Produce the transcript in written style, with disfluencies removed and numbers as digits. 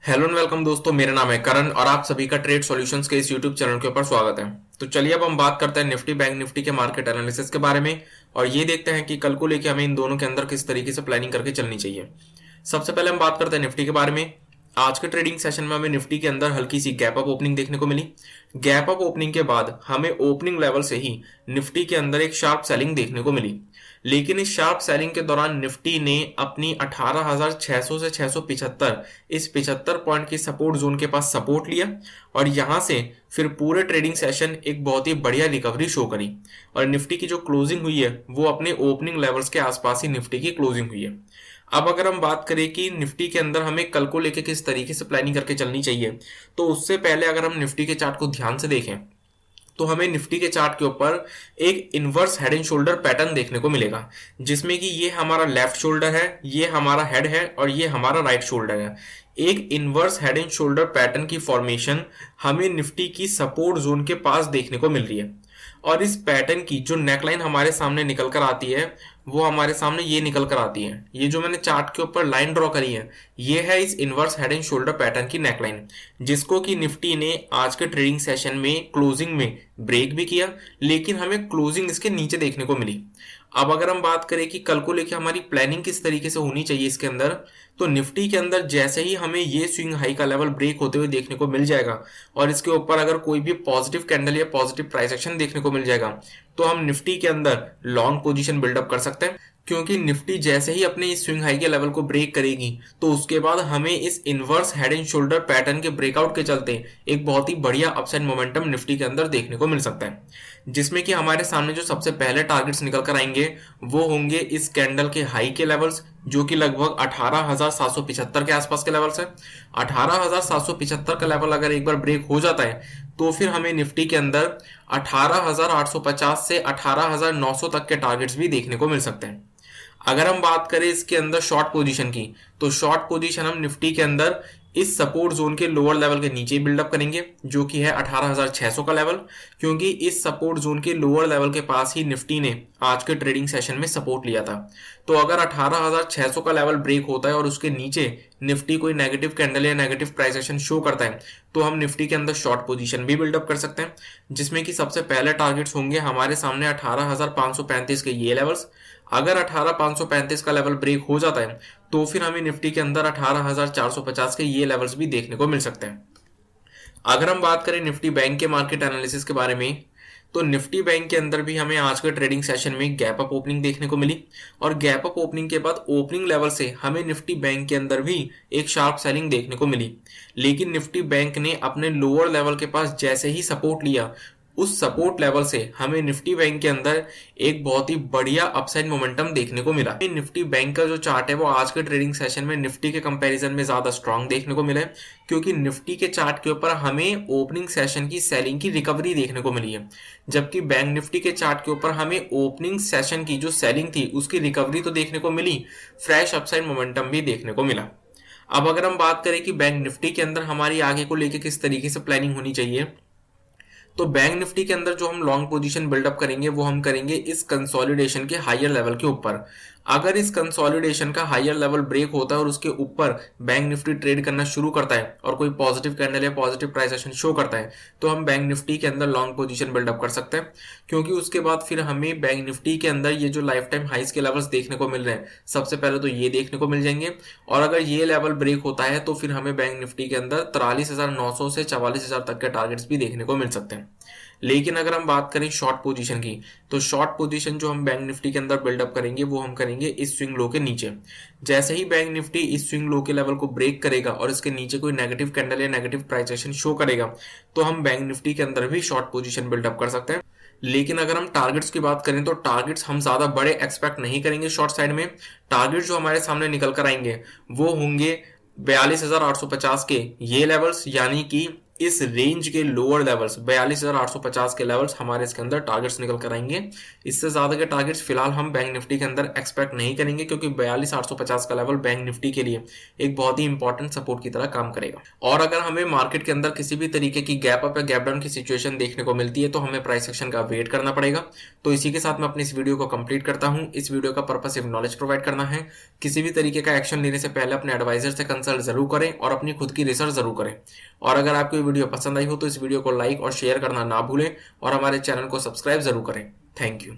Hello and welcome दोस्तों, मेरा नाम है करण और आप सभी का ट्रेड सॉल्यूशंस के इस यूट्यूब चैनल के ऊपर स्वागत है। तो चलिए अब हम बात करते हैं निफ्टी बैंक निफ्टी के मार्केट एनालिसिस के बारे में और ये देखते हैं कि कल को लेके हमें इन दोनों के अंदर किस तरीके से प्लानिंग करके चलनी चाहिए। सबसे पहले हम बात करते हैं निफ्टी के बारे में। आज के ट्रेडिंग सेशन में हमें निफ्टी के अंदर हल्की सी गैप अप ओपनिंग देखने को मिली। गैप अप ओपनिंग के बाद हमें ओपनिंग लेवल से ही निफ्टी के अंदर एक शार्प सेलिंग देखने को मिली, लेकिन इस शार्प सेलिंग के दौरान निफ्टी ने अपनी 18,600 से 675 इस 75 पॉइंट की सपोर्ट जोन के पास सपोर्ट लिया और यहां से फिर पूरे ट्रेडिंग सेशन एक बहुत ही बढ़िया रिकवरी शो करी और निफ्टी की जो क्लोजिंग हुई है वो अपने ओपनिंग लेवल्स के आसपास ही निफ्टी की क्लोजिंग हुई है। अब अगर हम बात करें कि निफ्टी के अंदर हमें कल को लेके किस तरीके से प्लानिंग करके चलनी चाहिए, तो उससे पहले अगर हम निफ्टी के चार्ट को ध्यान से देखें तो हमें निफ्टी के चार्ट के ऊपर एक inverse head and shoulder pattern देखने को मिलेगा, जिसमें कि ये हमारा लेफ्ट शोल्डर है, ये हमारा हेड है और ये हमारा राइट शोल्डर है। एक inverse head and shoulder pattern की फॉर्मेशन हमें निफ्टी की सपोर्ट जोन के पास देखने को मिल रही है और इस पैटर्न की जो नेकलाइन हमारे सामने निकल कर आती है वो हमारे सामने ये निकल कर आती है। ये जो मैंने चार्ट के ऊपर लाइन ड्रॉ करी है ये है इस inverse head and shoulder pattern की नेकलाइन, जिसको कि निफ्टी ने आज के ट्रेडिंग सेशन में क्लोजिंग में ब्रेक भी किया, लेकिन हमें क्लोजिंग इसके नीचे देखने को मिली। अब अगर हम बात करें कि कल को लेकर हमारी प्लानिंग किस तरीके से होनी चाहिए इसके अंदर, तो निफ्टी के अंदर जैसे ही हमें ये स्विंग हाई का लेवल ब्रेक होते हुए देखने को मिल जाएगा और इसके ऊपर अगर कोई भी पॉजिटिव कैंडल या पॉजिटिव प्राइस एक्शन देखने को मिल जाएगा तो हम निफ्टी के अंदर लॉन्ग पोजीशन बिल्डअप कर सकते हैं, क्योंकि निफ्टी जैसे ही अपने इस स्विंग हाई के लेवल को ब्रेक करेगी तो उसके बाद हमें इस inverse head and shoulder pattern के ब्रेकआउट के चलते एक बहुत ही बढ़िया अपसाइड मोमेंटम निफ्टी के अंदर देखने को मिल सकता है, जिसमें कि हमारे सामने जो सबसे पहले टारगेट्स निकल कर आएंगे वो होंगे इस कैंडल के हाई के लेवल्स, जो कि लगभग 18,775 के आसपास के लेवल्स है। 18,775 का लेवल अगर एक बार ब्रेक हो जाता है तो फिर हमें निफ्टी के अंदर 18,850 से 18,900 तक के टारगेट्स भी देखने को मिल सकते हैं। अगर हम बात करें इसके अंदर शॉर्ट पोजीशन की, तो शॉर्ट पोजीशन हम निफ्टी के अंदर इस सपोर्ट जोन के लोअर लेवल के नीचे बिल्डअप करेंगे, जो कि है 18,600 का लेवल, क्योंकि इस सपोर्ट जोन के लोअर लेवल के पास ही निफ्टी ने आज के ट्रेडिंग सेशन में सपोर्ट लिया था। तो अगर 18,600 का लेवल ब्रेक होता है और उसके नीचे निफ्टी कोई नेगेटिव कैंडल या नेगेटिव प्राइस एक्शन शो करता है तो हम निफ्टी के अंदर शॉर्ट पोजीशन भी बिल्डअप कर सकते हैं, जिसमें कि सबसे पहले टारगेट्स होंगे हमारे सामने 18,535 के ये लेवल्स। अगर 18,535 का लेवल ब्रेक हो जाता है तो फिर हमें निफ्टी के अंदर 18,450 के ये लेवल्स भी देखने को मिल सकते हैं। अगर हम बात करें निफ्टी बैंक के मार्केट एनालिसिस के बारे में, तो निफ्टी बैंक के अंदर भी हमें आज के ट्रेडिंग सेशन में गैप अप ओपनिंग देखने को मिली और गैप अप ओपनिंग के बाद ओपनिंग लेवल से हमें निफ्टी बैंक के अंदर भी एक शार्प सेलिंग देखने को मिली, लेकिन निफ्टी बैंक ने अपने लोअर लेवल के पास जैसे ही सपोर्ट लिया उस सपोर्ट लेवल से हमें निफ्टी बैंक के अंदर एक बहुत ही बढ़िया अपसाइड मोमेंटम देखने को मिला। निफ्टी बैंक का जो चार्ट है वो आज के ट्रेडिंग सेशन में निफ्टी के कंपैरिजन में ज्यादा स्ट्रांग देखने को मिला है, क्योंकि निफ्टी के चार्ट के ऊपर हमें ओपनिंग सेशन की सेलिंग की रिकवरी देखने को मिली है, जबकि बैंक निफ्टी के चार्ट के ऊपर हमें ओपनिंग सेशन की जो सेलिंग थी उसकी रिकवरी तो देखने को मिली, फ्रेश अपसाइड मोमेंटम भी देखने को मिला। अब अगर हम बात करें कि बैंक निफ्टी के अंदर हमारी आगे को लेकर किस तरीके से प्लानिंग होनी चाहिए, तो बैंक निफ्टी के अंदर जो हम लॉन्ग पोजीशन बिल्डअप करेंगे वो हम करेंगे इस कंसोलिडेशन के हायर लेवल के ऊपर। अगर इस कंसोलिडेशन का हायर लेवल ब्रेक होता है और उसके ऊपर बैंक निफ्टी ट्रेड करना शुरू करता है और कोई पॉजिटिव कैंडल या पॉजिटिव प्राइस एक्शन शो करता है तो हम बैंक निफ्टी के अंदर लॉन्ग पोजीशन बिल्डअप कर सकते हैं, क्योंकि उसके बाद फिर हमें बैंक निफ्टी के अंदर ये जो लाइफ टाइम हाइस के लेवल्स देखने को मिल रहे हैं सबसे पहले तो ये देखने को मिल जाएंगे, और अगर ये लेवल ब्रेक होता है तो फिर हमें बैंक निफ्टी के अंदर 43,900 से 44,000 तक के टारगेट्स भी देखने को मिल सकते हैं। लेकिन अगर हम बात करें शॉर्ट पोजीशन की, तो शॉर्ट पोजीशन जो हम बैंक निफ्टी के अंदर बिल्डअप करेंगे वो हम करेंगे इस स्विंग लो के नीचे। जैसे ही बैंक निफ्टी इस स्विंग लो के लेवल को ब्रेक करेगा और इसके नीचे कोई नेगेटिव कैंडल या नेगेटिव प्राइस एक्शन शो करेगा तो हम बैंक निफ्टी के अंदर भी शॉर्ट पोजीशन बिल्डअप कर सकते हैं। लेकिन अगर हम टारगेट्स की बात करें तो टारगेट्स हम ज्यादा बड़े एक्सपेक्ट नहीं करेंगे शॉर्ट साइड में। टारगेट जो हमारे सामने निकल कर आएंगे वो होंगे 42,850 के ये लेवल्स, यानी कि इस रेंज के लोअर लेवल्स 42,850 के लेवल्स हमारे इसके अंदर टारगेट्स निकल कर आएंगे। इससे ज्यादा के टारगेट्स फिलहाल हम बैंक निफ्टी के अंदर एक्सपेक्ट नहीं करेंगे, क्योंकि 42,850 का लेवल बैंक निफ्टी के लिए एक बहुत ही इंपॉर्टेंट सपोर्ट की तरह काम करेगा। और अगर हमें मार्केट के अंदर किसी भी तरीके की गैप अप या गैप डाउन की सिचुएशन देखने को मिलती है तो हमें प्राइस एक्शन का वेट करना पड़ेगा। तो इसी के साथ मैं अपनी इस वीडियो को कंप्लीट करता हूं। इस वीडियो का पर्पस सिर्फ नॉलेज प्रोवाइड करना है। किसी भी तरीके का एक्शन लेने से पहले अपने एडवाइजर से कंसल्ट जरूर करें और अपनी खुद की रिसर्च जरूर करें। और अगर आपको ये वीडियो पसंद आई हो तो इस वीडियो को लाइक और शेयर करना ना भूलें और हमारे चैनल को सब्सक्राइब जरूर करें। Thank you.